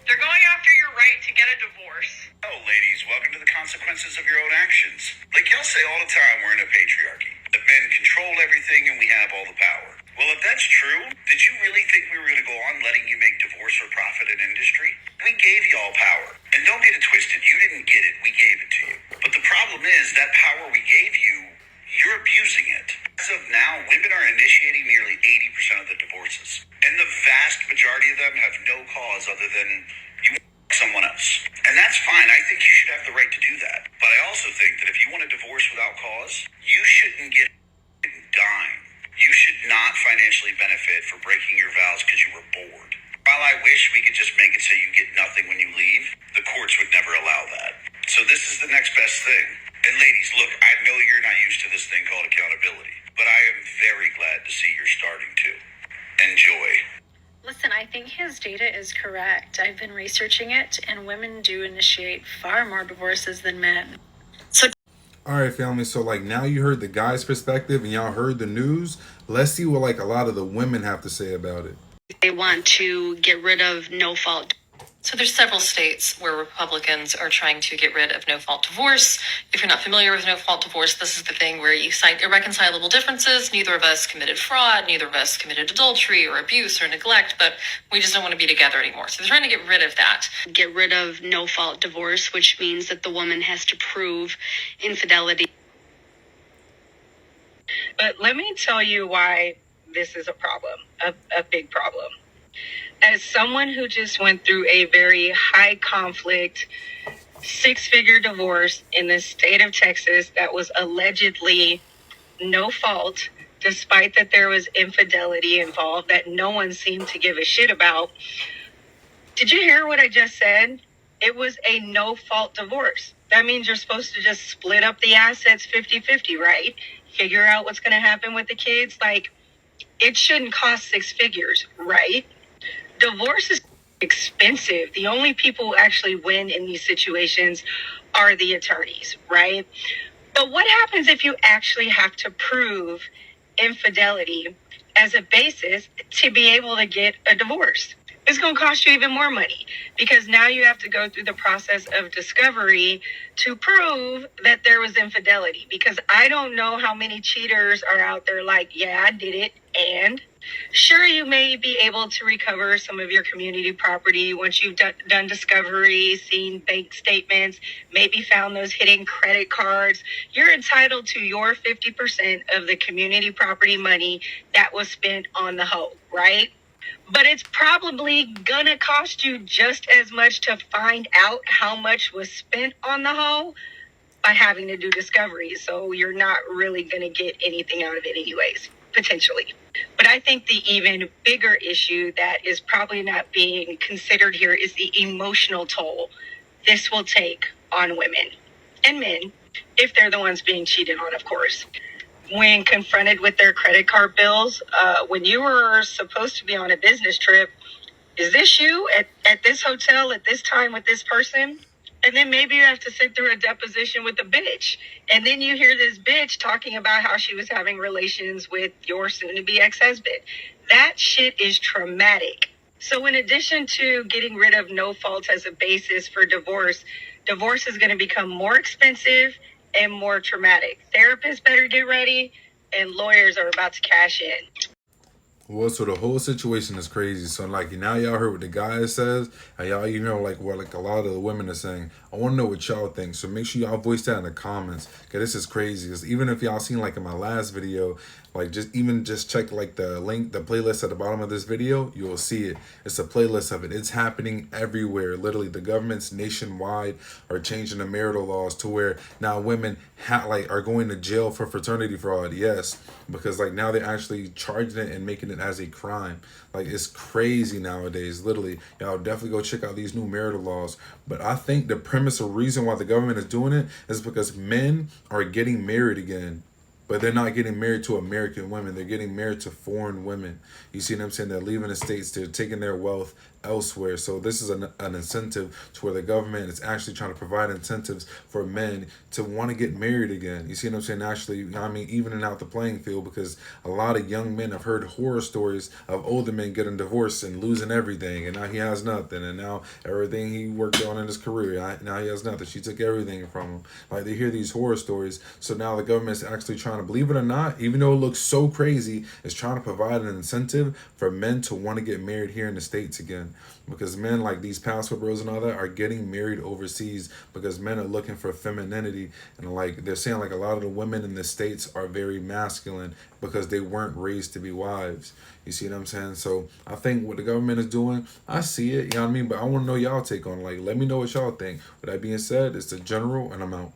They're going after your right to get a divorce. Oh, ladies, welcome to the consequences of your own actions. Like y'all say all the time, we're in a patriarchy. The men control everything and we have all the power. Well, if that's true, did you really think we were going to go on letting you make divorce or profit an industry? We gave you all power. And don't get it twisted, you didn't get it, we gave it to you. But the problem is, that power we gave you, you're abusing it. As of now, women are initiating nearly 80% of the divorces. And the vast majority of them have no cause other than you someone else. And that's fine. I think you should have the right to do that. But I also think that if you want a divorce without cause, you shouldn't get a dime. You should not financially benefit for breaking your vows because you were bored. While I wish we could just make it so you get nothing when you leave, the courts would never allow that. So this is the next best thing. And ladies, look, I know you're not used to this thing called accountability, but I am very glad to see you're starting to. Enjoy. Listen, I think his data is correct. I've been researching it, and women do initiate far more divorces than men. All right, family. So like now you heard the guy's perspective and y'all heard the news. Let's see what like a lot of the women have to say about it. They want to get rid of no-fault. So there's several states where Republicans are trying to get rid of no-fault divorce. If you're not familiar with no-fault divorce, this is the thing where you cite irreconcilable differences. Neither of us committed fraud, neither of us committed adultery or abuse or neglect, but we just don't want to be together anymore. So they're trying to get rid of that. Get rid of no-fault divorce, which means that the woman has to prove infidelity. But let me tell you why this is a problem, a big problem. As someone who just went through a very high conflict, 6-figure divorce in the state of Texas that was allegedly no fault, despite that there was infidelity involved that no one seemed to give a shit about. Did you hear what I just said? It was a no fault divorce. That means you're supposed to just split up the assets 50-50, right? Figure out what's going to happen with the kids. Like, it shouldn't cost 6 figures, right? Divorce is expensive. The only people who actually win in these situations are the attorneys, right? But what happens if you actually have to prove infidelity as a basis to be able to get a divorce? It's going to cost you even more money because now you have to go through the process of discovery to prove that there was infidelity. Because I don't know how many cheaters are out there like, yeah, I did it. And sure, you may be able to recover some of your community property once you've done discovery, seen bank statements, maybe found those hidden credit cards. You're entitled to your 50% of the community property money that was spent on the hoe, right? But it's probably gonna cost you just as much to find out how much was spent on the hoe by having to do discovery. So you're not really gonna get anything out of it anyways, potentially. But I think the even bigger issue that is probably not being considered here is the emotional toll this will take on women and men, if they're the ones being cheated on, of course. When confronted with their credit card bills, when you were supposed to be on a business trip, is this you at this hotel at this time with this person? And then maybe you have to sit through a deposition with a bitch. And then you hear this bitch talking about how she was having relations with your soon-to-be ex-husband. That shit is traumatic. So in addition to getting rid of no fault as a basis for divorce, divorce is going to become more expensive and more traumatic. Therapists better get ready, and lawyers are about to cash in. Well, so the whole situation is crazy. So like now y'all heard what the guy says, and y'all like what like a lot of the women are saying. I want to know what y'all think. So make sure y'all voice that in the comments, cause this is crazy. Cause even if y'all seen like in my last video, like just check like the link, the playlist at the bottom of this video, you will see it. It's a playlist of it. It's happening everywhere. Literally, the governments nationwide are changing the marital laws to where now women are going to jail for fraternity fraud. Yes, because like now they're actually charging it and making it as a crime. Like it's crazy nowadays. Literally, y'all definitely go check out these new marital laws. But I think the premise or reason why the government is doing it is because men are getting married again. But they're not getting married to American women. They're getting married to foreign women. You see what I'm saying? They're leaving the States. They're taking their wealth elsewhere. So this is an incentive to where the government is actually trying to provide incentives for men to want to get married again. You see what I'm saying? Actually, I mean, evening out the playing field, because a lot of young men have heard horror stories of older men getting divorced and losing everything, and now he has nothing, and now everything he worked on in his career, now he has nothing. She took everything from him. Like, they hear these horror stories, so now the government's actually trying to, believe it or not, even though it looks so crazy, is trying to provide an incentive for men to want to get married here in the States again. Because men, like these passport bros and all that, are getting married overseas because men are looking for femininity, and like they're saying, like a lot of the women in the States are very masculine because they weren't raised to be wives. You see what I'm saying? So I think what the government is doing, I see it, you know what I mean? But I want to know y'all take on it. Like, let me know what y'all think. With that being said, it's the general, and I'm out.